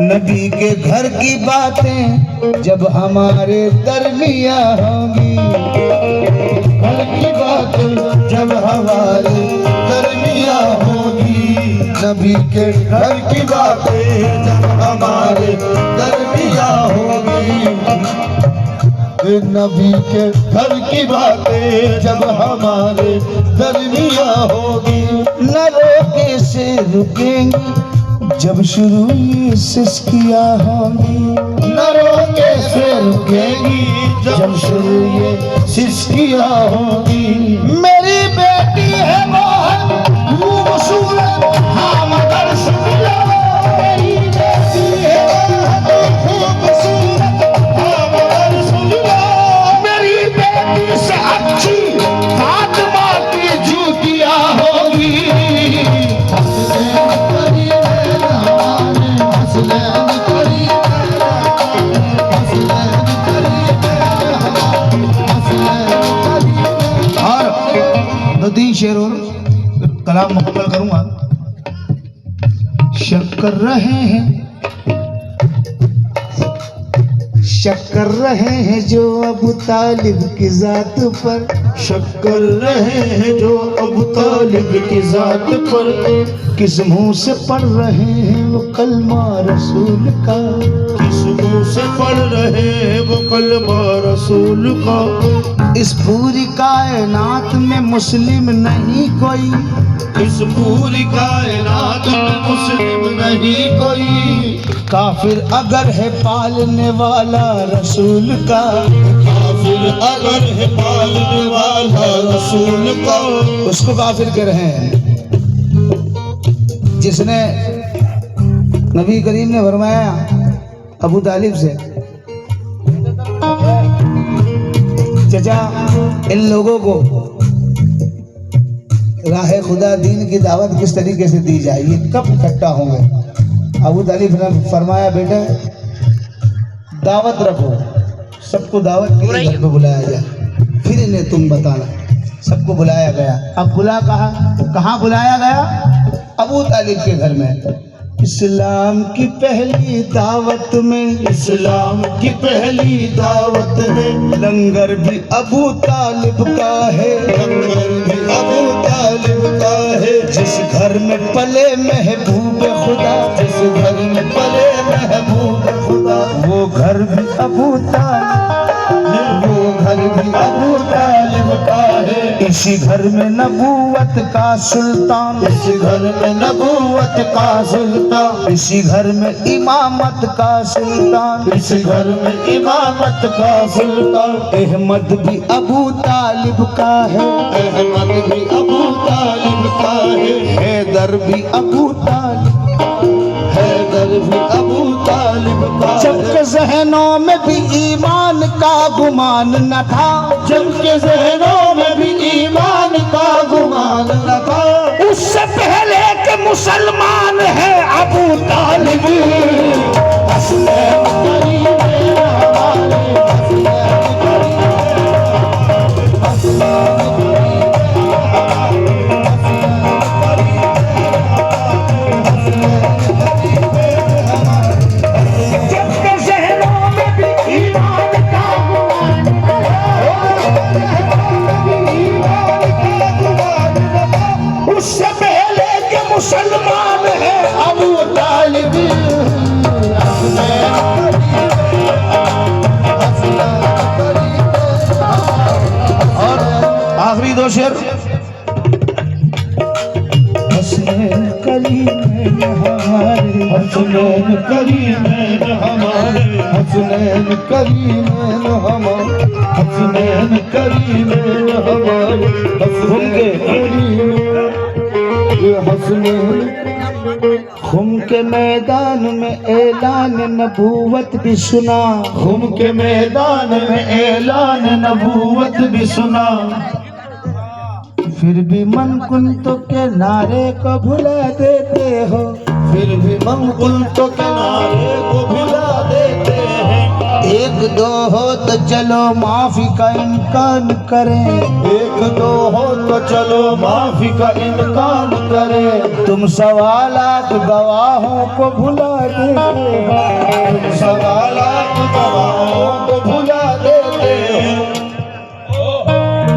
नबी के घर की बातें जब हमारे दरमिया होंगी, घर की बातें जब हमारे दरमिया होगी, नबी के घर की बातें जब हमारे दरमिया होगी, नबी के घर की बातें जब हमारे दरमिया होगी, न रोके से रुकेंगी जब शुरू ये सिस्किया होंगी, न रोके से रुकेंगी जब शुरू ये सिस्किया होगी। मेरी बेटी है मोहन खूबसूरत, हाँ मगर सुन लो, मेरी बेटी है मोहन खूबसूरत, हाँ मगर सुन लो, मेरी बेटी से अच्छी फातिमा की जूतियां होगी। और 2-3 शेर और कलाम मुकम्मल करूंगा। शक कर रहे हैं जो अबू तालिब की जात पर, शक कर रहे हैं जो अबू तालिब की जात पर, किस मुंह से पढ़ रहे हैं वो कलमा रसूल का, किस मुंह से पढ़ रहे हैं वो कलमा रसूल का। इस पूरी कायनात में मुस्लिम नहीं कोई, इस पूरी कायनात में मुस्लिम नहीं कोई, काफिर अगर है पालने वाला रसूल का, काफिर अगर है पालने वाला रसूल का, उसको काफिर कह रहे हैं। जिसने नबी करीम ने फरमाया अबू तालिब से, चचा इन लोगों को राह खुदा दीन की दावत किस तरीके से दी जाए, ये कब इकट्ठा होंगे। अबू तालिब ने फरमाया बेटा दावत रखो, सबको दावत के लिए घर पे बुलाया जाए, फिर इन्हें तुम बताना। सबको बुलाया गया। अब कहाँ बुलाया गया? अबू तालिब के घर में। इस्लाम की पहली दावत में, इस्लाम की पहली दावत में लंगर भी अबू तालिब का है, लंगर भी अबू तालिब का है। जिस घर में पले महबूब खुदा, जिस घर में पले महबूब खुदा, वो घर भी अबू तालिब, वो घर भी अबू तालिब का है। इसी घर में नबूवत का सुल्तान, इसी घर में नबूवत का सुल्तान, इसी घर में इमामत का सुल्तान, इसी घर में इमामत का सुल्तान। अहमद भी अबू तालिब का है, अहमद भी अबू तालिब का है। हैदर भी अबू तालिब, हैदर भी अबू तालिब का। जबकि ज़हनों में भी ईमान का गुमान न था, जबकि ज़हनों में भी ईमान का गुमान न था। उससे पहले के मुसलमान है अबू तालिब। मुसलमान है अबू तालिब। और आखिरी 2 शेर। हसनैन करीमैन हमारे, हसनैन करीमैन हमारे, हसनैन करीमैन हमारे, हसनैन करीमैन हमारे, हसनैन करीमैन। खुम के मैदान में ऐलान नबूवत भी सुना, खुम के मैदान में ऐलान नबूवत भी सुना। फिर भी मन कुंतो के नारे को भुला देते हो, फिर भी मन कुंतो के नारे को भुला देते हैं। एक दो हो तो चलो माफी का इम्कान करें, एक दो हो तो चलो माफी का इम्कान करें। तुम सवालात गवाहों को भुला देते हो, सवालात गवाहों को भुला देते हो,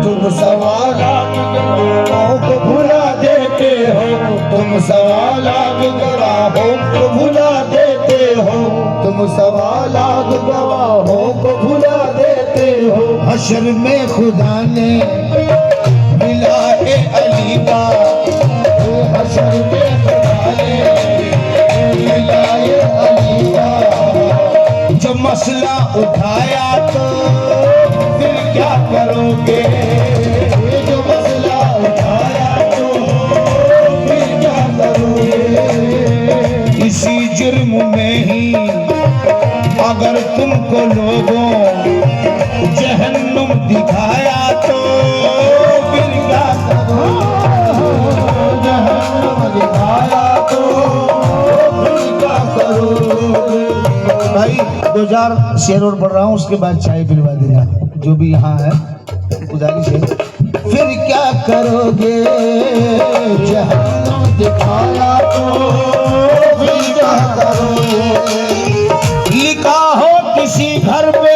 तुम सवालात गवाहों को भुला देते हो, तुम सवालात गवाहों को भुला देते हो, तुम सवालात गवाहों को भुला देते हो। हशर में खुदा ने मिलाए अली का, हशर में खुदा ने मिलाए अली का। जब मसला उठाया तो फिर क्या करोगे, जो मसला उठाया तो फिर क्या करोगे। इसी जुर्म में ही अगर तुमको लोगों जहन्नुम दिखाया तो फिर क्या करोगे, जहन्नुम दिखाया तो फिर क्या करोगे। भाई 2000 शेर और पढ़ रहा हूँ, उसके बाद चाय पिलवा देना जो भी यहाँ है, गुजारिश है। फिर क्या करोगे, जहन्नुम दिखाया तो फिर क्या करोगे। लिखा हो किसी घर पे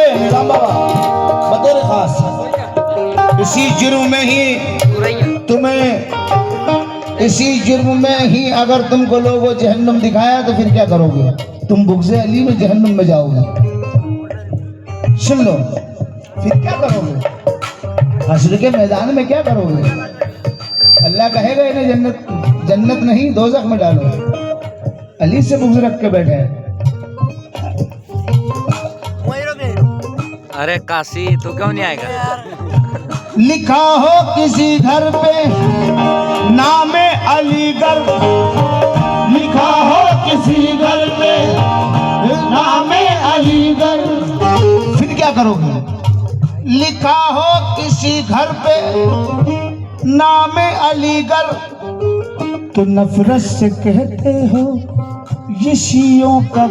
बतौर खास, इसी जुर्म में ही तुम्हें, इसी जुर्म में ही अगर तुमको लोगों जहन्नुम दिखाया तो फिर क्या करोगे, तुम बुग़्ज़े अली में जहन्नुम में जाओगे। सुन लो, फिर क्या करोगे, हश्र के मैदान में क्या करोगे। अल्लाह कहेगा इन्हें जन्नत नहीं दोज़ख में डालो, अली से बुग़्ज़ रख के बैठे हैं। अरे काशी तो क्यों नहीं आएगा। लिखा हो किसी घर पे नामे अलीगढ़, लिखा हो किसी घर पे नामे अलीगढ़, फिर क्या करोगे। लिखा हो किसी घर पे नामे अलीगढ़, तो नफरत से कहते हो ये शियों का